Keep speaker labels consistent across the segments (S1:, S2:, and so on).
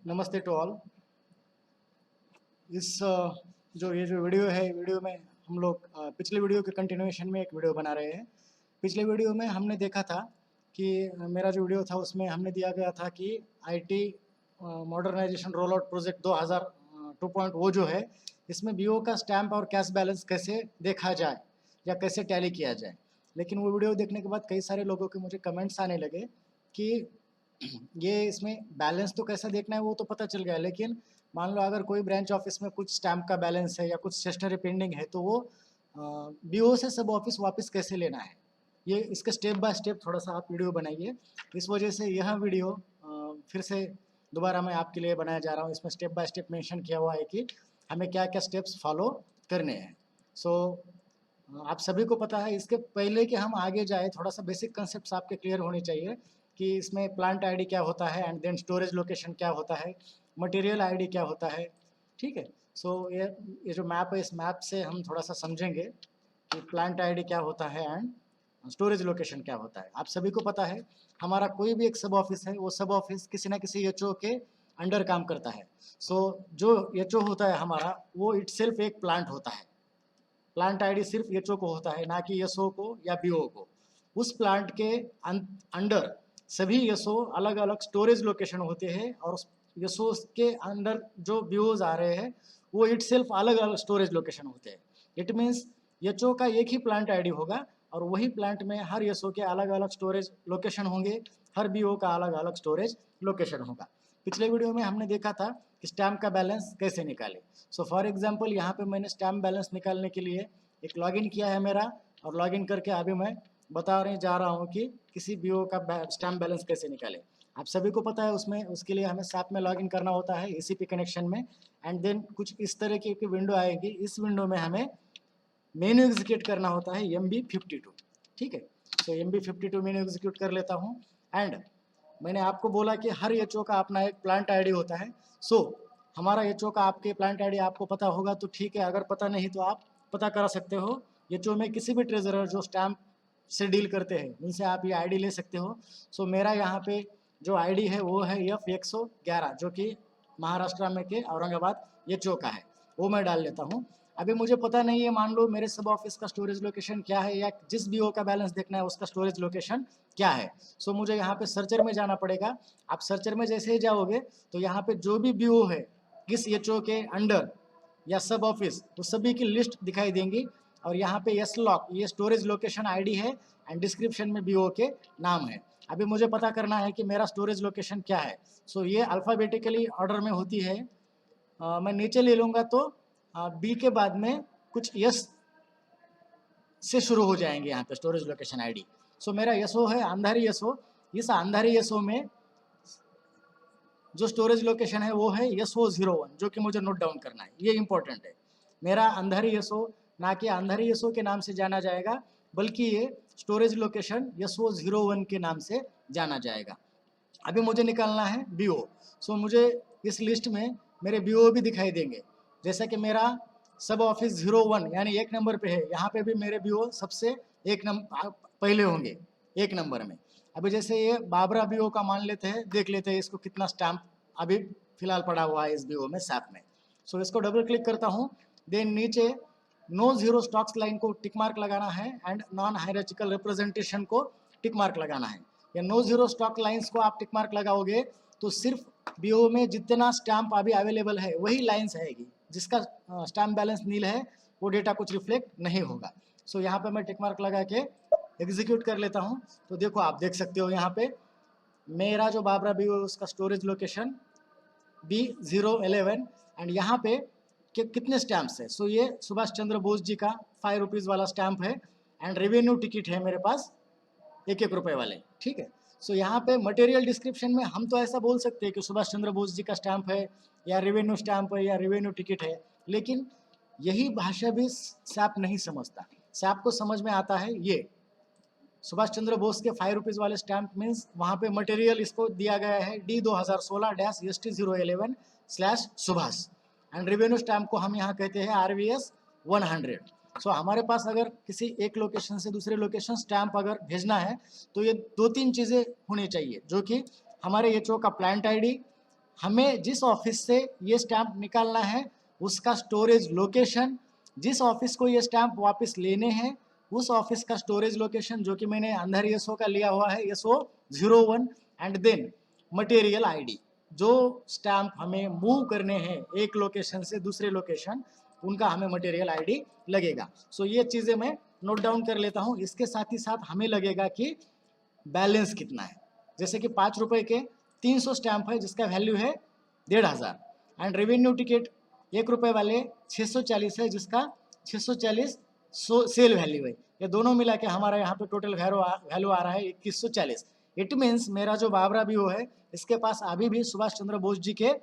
S1: नमस्ते to all. इस जो वीडियो है, वीडियो में हम लोग पिछले वीडियो के कंटिन्यूएशन में एक वीडियो बना रहे हैं। पिछले वीडियो में हमने देखा था कि मेरा जो वीडियो था उसमें हमने दिया गया था कि IT modernization roll out project 2000 2.0 जो है, इसमें बीओ का स्टैम्प और कैश बैलेंस कैसे देखा जाए या कैसे टैली किया जाए। लेकिन वो वीडियो देखने के बाद कई सारे लोगों के मुझे कमेंट्स आने लगे कि ये इसमें बैलेंस तो कैसा देखना है वो तो पता चल गया, लेकिन मान लो अगर कोई ब्रांच ऑफिस में कुछ स्टैम्प का बैलेंस है या कुछ स्टेशनरी पेंडिंग है तो वो बीओ से सब ऑफिस वापस कैसे लेना है, ये इसका स्टेप बाय स्टेप थोड़ा सा आप वीडियो बनाइए। इस वजह से यह वीडियो फिर से दोबारा मैं आपके लिए बनाया जा रहा हूँ। इसमें स्टेप बाय स्टेप मेंशन किया हुआ है कि हमें क्या क्या स्टेप्स फॉलो करने हैं। सो आप सभी को पता है। इसके पहले कि हम आगे जाए, थोड़ा सा बेसिक कंसेप्ट आपके क्लियर होने चाहिए कि इसमें प्लांट आईडी क्या होता है एंड देन स्टोरेज लोकेशन क्या होता है, मटेरियल आईडी क्या होता है। ठीक है। सो ये जो मैप है, इस मैप से हम थोड़ा सा समझेंगे कि प्लांट आईडी क्या होता है एंड स्टोरेज लोकेशन क्या होता है। आप सभी को पता है हमारा कोई भी एक सब ऑफिस है, वो सब ऑफिस किसी ना किसी एचओ के अंडर काम करता है। सो जो एचओ होता है हमारा, वो इटसेल्फ एक प्लांट होता है। प्लांट आईडी सिर्फ एचओ को होता है, ना कि एसओ को या बीओ को। उस प्लांट के अंडर सभी एसओ अलग अलग स्टोरेज लोकेशन होते हैं, और एसओ के अंडर जो बीओज आ रहे हैं वो इटसेल्फ अलग अलग स्टोरेज लोकेशन होते हैं। इट मीन्स एचओ का एक ही प्लांट आईडी होगा और वही प्लांट में हर एसओ के अलग अलग स्टोरेज लोकेशन होंगे, हर बीओ का अलग अलग स्टोरेज लोकेशन होगा। पिछले वीडियो में हमने देखा था कि स्टैम्प का बैलेंस कैसे निकाले। सो फॉर एग्जांपल यहाँ पे मैंने स्टैम्प बैलेंस निकालने के लिए एक लॉगिन किया है मेरा, और लॉगिन करके अभी मैं बताने जा रहा हूँ कि किसी बीओ का स्टैम्प बैलेंस कैसे निकाले। आप सभी को पता है उसमें उसके लिए हमें सैप में लॉगिन करना होता है एसीपी कनेक्शन में, एंड देन कुछ इस तरह की विंडो आएगी। इस विंडो में हमें मेन्यू एग्जीक्यूट करना होता है MB52। ठीक है। तो MB52 मेन्यू एग्जीक्यूट कर लेता हूँ। एंड मैंने आपको बोला कि हर एचओ का अपना एक प्लांट आईडी होता है। सो हमारा एचओ का आपके प्लांट आईडी आपको पता होगा तो ठीक है, अगर पता नहीं तो आप पता करा सकते हो। एचओ में किसी भी ट्रेजरर जो स्टैम्प से डील करते हैं उनसे आप ये आईडी ले सकते हो। सो मेरा यहाँ पे जो आईडी है वो है F111, जो कि महाराष्ट्र में के औरंगाबाद एचओ का है, वो मैं डाल लेता हूँ। अभी मुझे पता नहीं है, मान लो मेरे सब ऑफिस का स्टोरेज लोकेशन क्या है या जिस बीओ का बैलेंस देखना है उसका स्टोरेज लोकेशन क्या है। सो मुझे यहाँ पे सर्चर में जाना पड़ेगा। आप सर्चर में जैसे ही जाओगे तो यहाँ पे जो भी बीओ है किस एचओ के अंडर या सब ऑफिस, तो सभी की लिस्ट दिखाई देंगी। और यहाँ पे एस लॉक, ये स्टोरेज लोकेशन आईडी है, एंड डिस्क्रिप्शन में बीओ के नाम है। अभी मुझे पता करना है कि मेरा स्टोरेज लोकेशन क्या है। सो ये अल्फ़ाबेटिकली ऑर्डर में होती है। मैं नीचे ले लूँगा तो बी के बाद में कुछ यस से शुरू हो जाएंगे यहाँ पे स्टोरेज लोकेशन आईडी। सो मेरा यसो है अंधारी यसो। इस अंधारी यसो में जो स्टोरेज लोकेशन है वो है SO01, जो कि मुझे नोट डाउन करना है, ये इंपॉर्टेंट है। मेरा अंधारी यसो ना कि अंधारी यसो के नाम से जाना जाएगा, बल्कि ये स्टोरेज लोकेशन SO01 के नाम से जाना जाएगा। अभी मुझे निकालना है बीओ। सो मुझे इस लिस्ट में मेरे बीओ भी दिखाई देंगे। जैसा कि मेरा सब ऑफिस 01 यानी 1 नंबर पे है, यहाँ पे भी मेरे बीओ सबसे 1 नंबर पहले होंगे 1 नंबर में। अभी जैसे ये बाबरा बीओ का मान लेते हैं, देख लेते हैं इसको कितना स्टैम्प अभी फिलहाल पड़ा हुआ है इस बीओ में सैप में। सो इसको डबल क्लिक करता हूँ। देन नीचे नो जीरो स्टॉक्स लाइन को टिक मार्क लगाना है एंड नॉन हायरार्चिकल रिप्रेजेंटेशन को टिक मार्क लगाना है। या नो जीरो स्टॉक लाइन्स को आप टिक मार्क लगाओगे तो सिर्फ बीओ में जितना स्टैम्प अभी अवेलेबल है वही लाइन्स आएगी, जिसका स्टैम्प बैलेंस नील है वो डेटा कुछ रिफ्लेक्ट नहीं होगा। सो यहाँ पे मैं टिक मार्क लगा के एग्जीक्यूट कर लेता हूँ। तो देखो, आप देख सकते हो यहाँ पे मेरा जो बाबरा बीओ है उसका स्टोरेज लोकेशन B011, एंड यहाँ पे कितने स्टैम्प्स है। सो ये सुभाष चंद्र बोस जी का 5 रुपीज़ वाला स्टैम्प है, एंड रेवेन्यू टिकट है मेरे पास 1-1 रुपए वाले। ठीक है। सो यहाँ पे मटेरियल डिस्क्रिप्शन में हम तो ऐसा बोल सकते हैं कि सुभाष चंद्र बोस जी का स्टैम्प है या रेवेन्यू स्टैम्प है या रेवेन्यू टिकट है, लेकिन यही भाषा भी सैप नहीं समझता। सैप को समझ में आता है ये सुभाष चंद्र बोस के 5 रुपीज़ वाले स्टैम्प मीन्स वहाँ पे मटेरियल इसको दिया गया है D2016-ST011/सुभाष, एंड रेवेन्यू स्टैम्प को हम यहाँ कहते हैं RVS 100। सो हमारे पास अगर किसी एक लोकेशन से दूसरे लोकेशन स्टैम्प अगर भेजना है तो ये 2-3 चीज़ें होनी चाहिए, जो कि हमारे एचओ का प्लांट आईडी, हमें जिस ऑफिस से ये स्टैंप निकालना है उसका स्टोरेज लोकेशन, जिस ऑफिस को ये स्टैंप वापस लेने हैं उस ऑफिस का स्टोरेज लोकेशन, जो कि मैंने अंदर एसओ का लिया हुआ है SO01, and then material ID. जो स्टैंप हमें मूव करने हैं एक लोकेशन से दूसरे लोकेशन, उनका हमें मटेरियल आईडी लगेगा। सो ये चीज़ें मैं नोट डाउन कर लेता हूँ। इसके साथ ही साथ हमें लगेगा कि बैलेंस कितना है। जैसे कि 5 रुपए के 300 स्टैंप है जिसका वैल्यू है 1500, एंड रेवेन्यू टिकट 1 रुपए वाले 640 है जिसका 640 सेल वैल्यू है। ये दोनों मिला के हमारा यहाँ पे टोटल वैल्यू आ रहा है 2140। इट मीन्स मेरा जो बाबरा बीओ है इसके पास अभी भी सुभाष चंद्र बोस जी के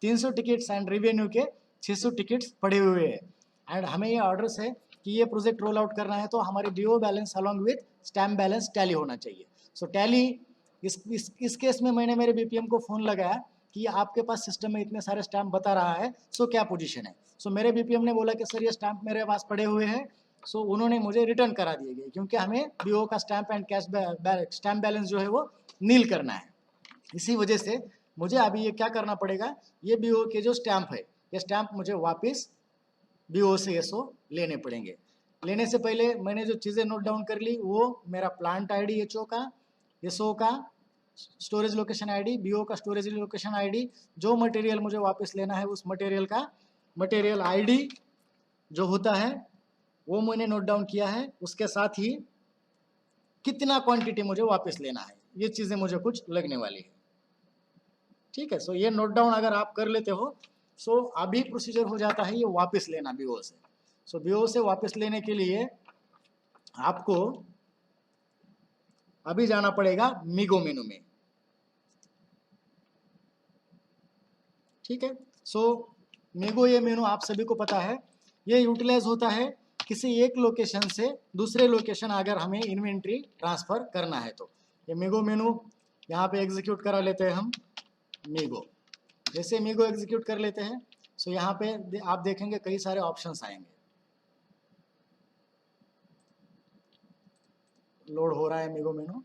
S1: 300 टिकट्स एंड रेवेन्यू के 600 टिकट्स पड़े हुए हैं। एंड हमें ये ऑर्डर्स है कि ये प्रोजेक्ट रोल आउट करना है तो हमारे BO balance along with stamp balance tally होना चाहिए। सो टैली इस केस में मैंने मेरे बीपीएम को फ़ोन लगाया कि आपके पास सिस्टम में इतने सारे स्टैम्प बता रहा है, सो क्या पोजीशन है। सो मेरे बीपीएम ने बोला कि सर ये स्टैम्प मेरे पास पड़े हुए हैं। सो उन्होंने मुझे रिटर्न करा दिए गए क्योंकि हमें बीओ का stamp and cash stamp balance जो है वो नील करना है। इसी वजह से मुझे अभी ये क्या करना पड़ेगा, ये बीओ के जो स्टैम्प है ये स्टैम्प मुझे वापस बीओ से एसओ लेने पड़ेंगे। लेने से पहले मैंने जो चीज़ें नोट डाउन कर ली वो मेरा प्लांट आईडी एचओ का, एसओ का स्टोरेज लोकेशन आईडी, बीओ का स्टोरेज लोकेशन आईडी, जो मटेरियल मुझे वापस लेना है उस मटेरियल का मटेरियल आईडी जो होता है वो मैंने नोट डाउन किया है। उसके साथ ही कितना क्वांटिटी मुझे वापस लेना है, ये चीज़ें मुझे कुछ लगने वाली है। ठीक है, सो ये नोट डाउन अगर आप कर लेते हो सो अभी प्रोसीजर हो जाता है ये वापस लेना बीओ से। सो बीओ से वापस लेने के लिए आपको अभी जाना पड़ेगा मीगो मेनू में। ठीक है, सो मीगो ये मेनू आप सभी को पता है, ये यूटिलाइज होता है किसी एक लोकेशन से दूसरे लोकेशन अगर हमें इन्वेंट्री ट्रांसफर करना है तो। ये मीगो मेनू यहाँ पे एग्जीक्यूट करा लेते हैं हम मीगो। जैसे मीगो एग्जीक्यूट कर लेते हैं सो यहाँ पे आप देखेंगे कई सारे ऑप्शंस आएंगे। लोड हो रहा है मीगो मेनू।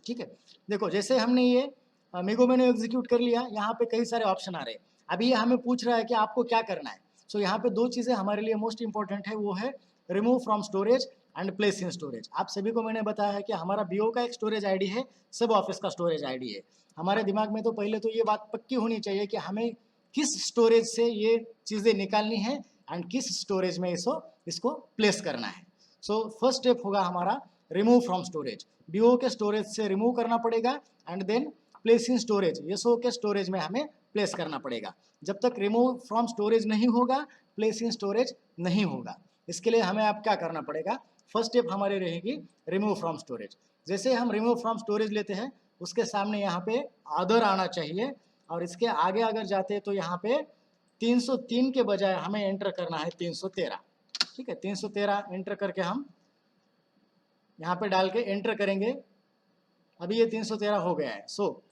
S1: ठीक है, देखो जैसे हमने ये मीगो मेनू एग्जीक्यूट कर लिया, यहाँ पे कई सारे ऑप्शन आ रहे हैं। अभी ये हमें पूछ रहा है कि आपको क्या करना है। सो यहाँ पे दो चीज़ें हमारे लिए मोस्ट इंपॉर्टेंट है, वो है remove from storage and place in storage. आप सभी को मैंने बताया है कि हमारा बीओ का एक स्टोरेज आईडी है, सब ऑफिस का स्टोरेज आईडी है। हमारे दिमाग में तो पहले तो ये बात पक्की होनी चाहिए कि हमें किस स्टोरेज से ये चीज़ें निकालनी है एंड किस स्टोरेज में इसको प्लेस करना है। सो फर्स्ट स्टेप होगा हमारा रिमूव फ्रॉम स्टोरेज। बीओ के स्टोरेज से रिमूव करना पड़ेगा and then place in storage, SO के स्टोरेज में हमें प्लेस करना पड़ेगा। जब तक रिमूव फ्रॉम स्टोरेज नहीं होगा प्लेस इन स्टोरेज नहीं होगा। इसके लिए हमें अब क्या करना पड़ेगा, फर्स्ट स्टेप हमारी रहेगी रिमूव फ्रॉम स्टोरेज। जैसे हम रिमूव फ्रॉम स्टोरेज लेते हैं उसके सामने यहाँ पे अदर आना चाहिए, और इसके आगे अगर जाते हैं तो यहाँ पे 303 के बजाय हमें एंटर करना है 313। ठीक है, 313 एंटर करके हम यहाँ पे डाल के एंटर करेंगे। अभी ये 313 हो गया है। सो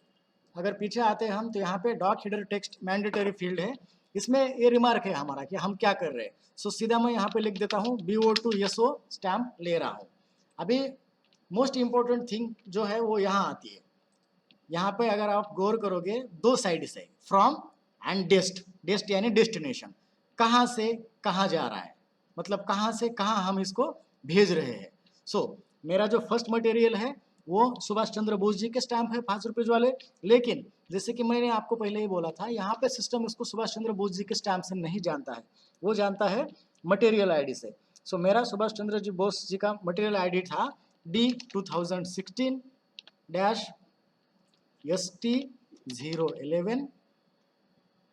S1: अगर पीछे आते हैं हम तो यहाँ पे doc header text mandatory field है, इसमें ये रिमार्क है हमारा कि हम क्या कर रहे हैं। सो सीधा मैं यहाँ पे लिख देता हूँ BO2 SO स्टैम्प ले रहा हूँ। अभी मोस्ट इम्पोर्टेंट थिंग जो है वो यहाँ आती है। यहाँ पे अगर आप गौर करोगे दो साइड से फ्रॉम एंड डेस्ट यानी डेस्टिनेशन, कहाँ से कहाँ जा रहा है, मतलब कहाँ से कहाँ हम इसको भेज रहे हैं। सो मेरा जो फर्स्ट मटेरियल है वो सुभाष चंद्र बोस जी के स्टैंप है 5 रुपये वाले, लेकिन जैसे कि मैंने आपको पहले ही बोला था यहाँ पे सिस्टम इसको सुभाष चंद्र बोस जी के स्टैंप से नहीं जानता है, वो जानता है मटेरियल आईडी से। सो मेरा सुभाष चंद्र जी बोस जी का मटेरियल आईडी था D2016-ST011।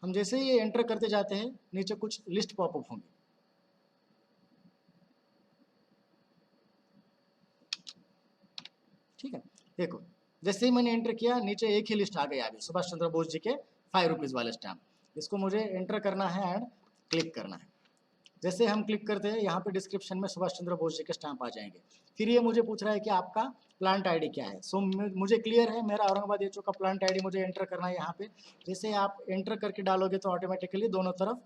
S1: हम जैसे ही ये एंटर करते जाते हैं नीचे कुछ लिस्ट पॉपअप होंगे। ठीक है, देखो जैसे ही मैंने एंटर किया नीचे एक ही लिस्ट आ गई अभी सुभाष चंद्र बोस जी के 5 रुपीज़ वाले स्टैम्प। इसको मुझे एंटर करना है एंड क्लिक करना है। जैसे हम क्लिक करते हैं यहाँ पे डिस्क्रिप्शन में सुभाष चंद्र बोस जी के स्टैम्प आ जाएंगे। फिर ये मुझे पूछ रहा है कि आपका प्लांट आईडी क्या है। सो मुझे क्लियर है, मेरा औरंगाबाद एचओ का प्लांट आईडी मुझे एंटर करना है यहाँ पे। जैसे आप एंटर करके डालोगे तो ऑटोमेटिकली दोनों तरफ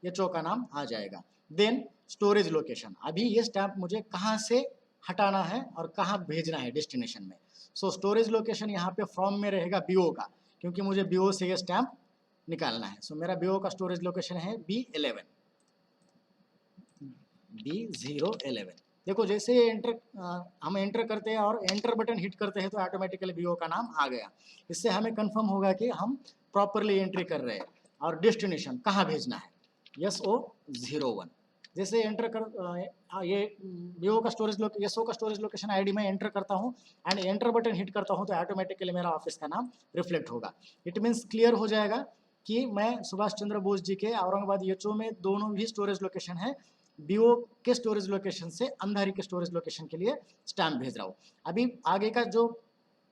S1: एचओ का नाम आ जाएगा। देन स्टोरेज लोकेशन, अभी ये स्टैंप मुझे कहाँ से हटाना है और कहाँ भेजना है डेस्टिनेशन में। सो स्टोरेज लोकेशन यहाँ पे फ्रॉम में रहेगा बीओ का, क्योंकि मुझे बीओ से ये स्टैंप निकालना है। सो मेरा बीओ का स्टोरेज लोकेशन है B11 B011। देखो जैसे हम एंटर करते हैं और एंटर बटन हिट करते हैं तो ऑटोमेटिकली बीओ का नाम आ गया। इससे हमें कंफर्म होगा कि हम प्रॉपरली एंट्री कर रहे हैं और डेस्टिनेशन कहाँ भेजना है, SO01। जैसे एंटर कर ये बीओ का स्टोरेज SO का स्टोरेज लोकेशन आईडी में एंटर करता हूँ एंड एंटर बटन हिट करता हूँ तो ऑटोमेटिकली मेरा ऑफिस का नाम रिफ्लेक्ट होगा। इट मीन्स क्लियर हो जाएगा कि मैं सुभाष चंद्र बोस जी के औरंगाबाद एचओ में दोनों भी स्टोरेज लोकेशन है, बीओ के स्टोरेज लोकेशन से अंधारी के स्टोरेज लोकेशन के लिए स्टैम्प भेज रहा हूँ। अभी आगे का जो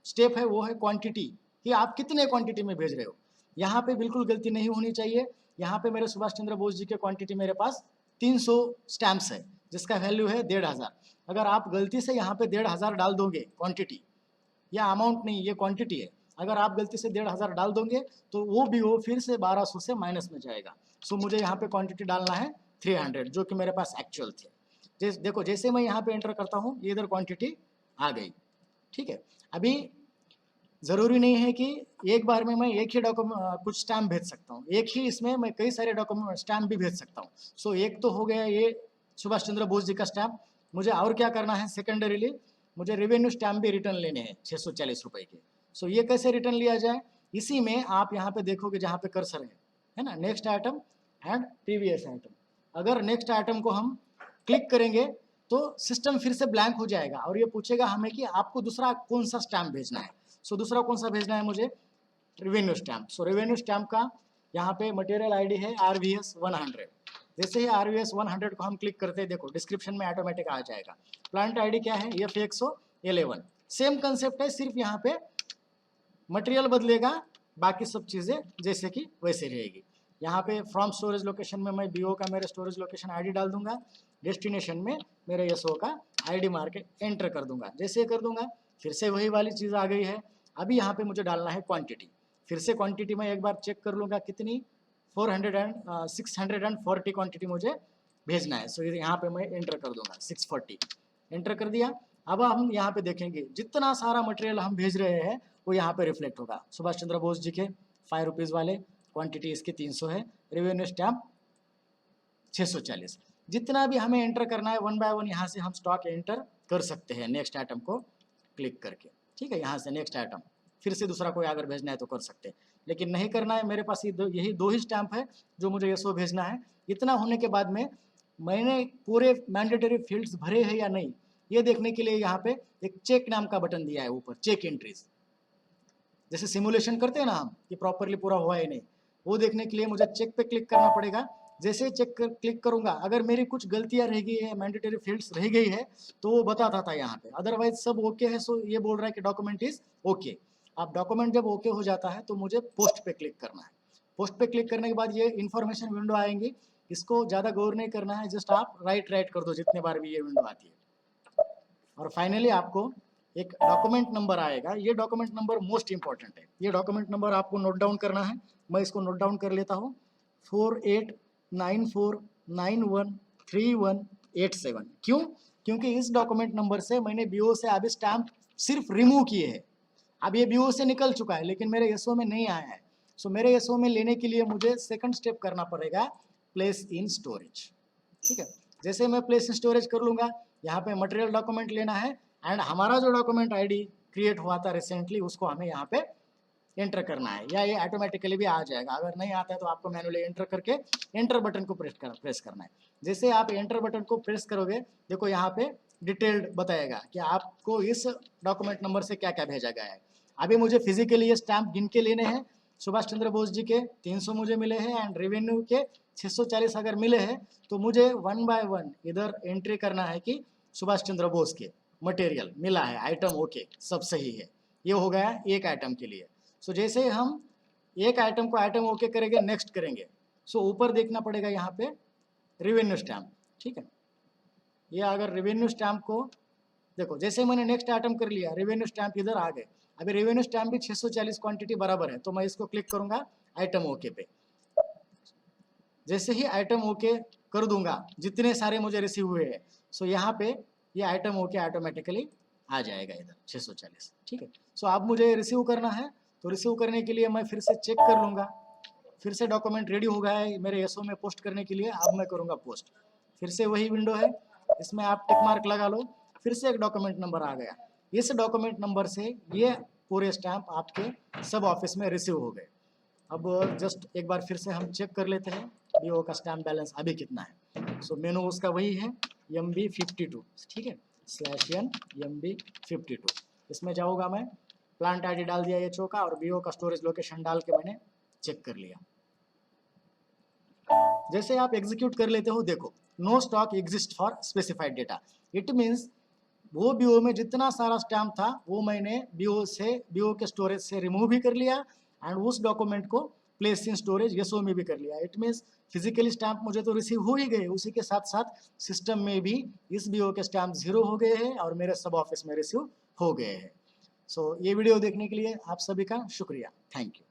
S1: स्टेप है वो है क्वांटिटी, कि आप कितने क्वांटिटी में भेज रहे हो। यहाँ पे बिल्कुल गलती नहीं होनी चाहिए। यहाँ पे मेरे सुभाष चंद्र बोस जी के क्वांटिटी मेरे पास 300 स्टैम्प्स है जिसका वैल्यू है 1500। अगर आप गलती से यहाँ पे 1500 डाल दोगे क्वांटिटी, या अमाउंट नहीं ये क्वांटिटी है, अगर आप गलती से 1500 डाल दोगे तो वो भी वो फिर से 1200 से माइनस में जाएगा। सो मुझे यहाँ पे क्वांटिटी डालना है 300 जो कि मेरे पास एक्चुअल थे। देखो जैसे मैं यहाँ पे एंटर करता हूँ ये इधर क्वांटिटी आ गई। ठीक है, अभी ज़रूरी नहीं है कि एक बार में मैं एक ही डॉक्यूमेंट कुछ स्टैम्प भेज सकता हूँ, एक ही इसमें मैं कई सारे डॉक्यूमेंट स्टैम्प भी भेज सकता हूँ। सो एक तो हो गया ये सुभाष चंद्र बोस जी का स्टैम्प। मुझे और क्या करना है, सेकेंडरीली मुझे रेवेन्यू स्टैम्प भी रिटर्न लेने हैं 640 रुपये के। सो ये कैसे रिटर्न लिया जाए, इसी में आप यहाँ पे देखोगे जहाँ पे कर्सर है ना, next item and previous item. अगर नेक्स्ट आइटम को हम क्लिक करेंगे तो सिस्टम फिर से ब्लैंक हो जाएगा और ये पूछेगा हमें कि आपको दूसरा कौन सा स्टैम्प भेजना है। सो दूसरा कौन सा भेजना है मुझे, रेवेन्यू स्टैम्प। सो रेवेन्यू स्टैम्प का यहाँ पे मटेरियल आईडी है RVS 100। जैसे ही RVS 100 को हम क्लिक करते हैं देखो डिस्क्रिप्शन में ऑटोमेटिक आ जाएगा। प्लांट आईडी क्या है, F111। सेम कंसेप्ट है, सिर्फ यहाँ पे मटेरियल बदलेगा, बाकी सब चीज़ें जैसे कि वैसे रहेगी। यहाँ पे फ्रॉम स्टोरेज लोकेशन में मैं बीओ का मेरे स्टोरेज लोकेशन आईडी डाल दूंगा, डेस्टिनेशन में मेरे एसओ का आईडी मार के एंटर कर दूंगा। जैसे कर दूंगा फिर से वही वाली चीज़ आ गई है। अभी यहाँ पे मुझे डालना है क्वांटिटी। फिर से क्वांटिटी में एक बार चेक कर लूँगा कितनी 640 क्वांटिटी मुझे भेजना है। सो यहाँ पे मैं एंटर कर दूंगा 640, एंटर कर दिया। अब हम यहाँ पे देखेंगे जितना सारा मटेरियल हम भेज रहे हैं वो यहाँ पे रिफ्लेक्ट होगा। सुभाष चंद्र बोस जी के 5 रुपीज़ वाले, क्वांटिटी इसकी 300 है, रेवेन्यू स्टैम्प 640। जितना भी हमें एंटर करना है वन बाय वन यहाँ से हम स्टॉक एंटर कर सकते हैं नेक्स्ट आइटम को क्लिक करके। ठीक है, यहाँ से नेक्स्ट आइटम फिर से दूसरा कोई अगर भेजना है तो कर सकते हैं, लेकिन नहीं करना है। मेरे पास यही दो ही स्टैम्प है जो मुझे एसओ भेजना है। इतना होने के बाद में मैंने पूरे मैंडेटरी फील्ड्स भरे हैं या नहीं ये देखने के लिए यहाँ पे एक चेक नाम का बटन दिया है ऊपर, चेक एंट्रीज। जैसे सिमुलेशन करते हैं ना हम कि प्रॉपरली पूरा हुआ है नहीं, वो देखने के लिए मुझे चेक पे क्लिक करना पड़ेगा। जैसे चेक क्लिक करूंगा अगर मेरी कुछ गलतियां रह गई है, मैंडेटरी फील्ड्स रह गई है तो वो बताता था यहाँ पे, अदरवाइज सब ओके है। सो ये बोल रहा है कि डॉक्यूमेंट इज ओके। अब डॉक्यूमेंट जब ओके हो जाता है तो मुझे पोस्ट पे क्लिक करना है। पोस्ट पे क्लिक करने के बाद ये इन्फॉर्मेशन विंडो आएंगी, इसको ज़्यादा गौर नहीं करना है, जस्ट आप राइट कर दो जितने बार भी ये विंडो आती है। और फाइनली आपको एक डॉक्यूमेंट नंबर आएगा। ये डॉक्यूमेंट नंबर मोस्ट इंपॉर्टेंट है, ये डॉक्यूमेंट नंबर आपको नोट डाउन करना है। मैं इसको नोट डाउन कर लेता हूँ, 4894913187। क्यों? क्योंकि इस डॉक्यूमेंट नंबर से मैंने बीओ से अभी स्टैम्प सिर्फ रिमूव किए हैं। अब ये बीओ से निकल चुका है लेकिन मेरे एसओ में नहीं आया है। सो मेरे एसओ में लेने के लिए मुझे सेकंड स्टेप करना पड़ेगा, प्लेस इन स्टोरेज। ठीक है, जैसे मैं प्लेस इन स्टोरेज कर लूँगा, यहाँ पे मटेरियल डॉक्यूमेंट लेना है एंड हमारा जो डॉक्यूमेंट आईडी क्रिएट हुआ था रिसेंटली उसको हमें यहाँ पे एंटर करना है, या ये ऑटोमेटिकली भी आ जाएगा। अगर नहीं आता है तो आपको मैनुअली एंटर करके एंटर बटन को प्रेस करना है। जैसे आप एंटर बटन को प्रेस करोगे देखो यहाँ पे डिटेल्ड बताएगा कि आपको इस डॉक्यूमेंट नंबर से क्या क्या भेजा गया है। अभी मुझे फिजिकली ये स्टैम्प गिन के लेने हैं। सुभाष चंद्र बोस जी के 300 मुझे मिले हैं एंड रेवेन्यू के 640 अगर मिले हैं तो मुझे वन बाय वन इधर एंट्री करना है कि सुभाष चंद्र बोस के मटेरियल मिला है, आइटम ओके सब सही है। ये हो गया एक आइटम के लिए। सो जैसे हम एक आइटम को आइटम ओके करेंगे, नेक्स्ट करेंगे, सो ऊपर देखना पड़ेगा यहाँ पे रेवेन्यू स्टैम्प। ठीक है, ये अगर रेवेन्यू स्टैम्प को देखो जैसे मैंने नेक्स्ट आइटम कर लिया, रेवेन्यू स्टैंप इधर आ गए। अभी रेवेन्यू स्टैंप भी 640 क्वांटिटी बराबर है, तो मैं इसको क्लिक करूंगा आइटम ओके पे। जैसे ही आइटम ओके कर दूंगा, जितने सारे मुझे रिसीव हुए हैं, सो यहाँ पे ये आइटम ओके ऑटोमेटिकली आ जाएगा इधर 640। ठीक है, सो अब मुझे रिसीव करना है, तो रिसीव करने के लिए मैं फिर से चेक कर लूंगा, फिर से डॉक्यूमेंट रेडी हो गया है मेरे एसओ में पोस्ट करने के लिए। अब मैं करूंगा पोस्ट, फिर से वही विंडो है, इसमें आप टिक मार्क लगा लो, फिर से एक डॉक्यूमेंट नंबर आ गया। इस डॉक्यूमेंट नंबर से ये पूरे स्टैंप आपके सब ऑफिस में रिसीव हो गए। अब जस्ट एक बार फिर से हम चेक कर लेते हैं बीओ का स्टैम्प बैलेंस अभी कितना है। सो मेनू उसका वही है MB52, ठीक है, /n MB52। इसमें जाऊँगा मैं, प्लांट आईडी डाल दिया ये चौका, और बीओ का स्टोरेज लोकेशन डाल के मैंने चेक कर लिया। जैसे आप एग्जीक्यूट कर लेते हो, देखो no stock exist for specified data. It means वो बीओ में जितना सारा स्टैम्प था वो मैंने बीओ के स्टोरेज से रिमूव भी कर लिया, एंड उस डॉक्यूमेंट को प्लेस इन स्टोरेज एसओ में भी कर लिया। इट मीन्स फिजिकली स्टैम्प मुझे तो रिसीव हो ही गए, उसी के साथ साथ सिस्टम में भी इस बीओ के स्टैम्प 0 हो गए हैं और मेरे सब ऑफिस में रिसीव हो गए हैं। सो ये वीडियो देखने के लिए आप सभी का शुक्रिया, थैंक यू।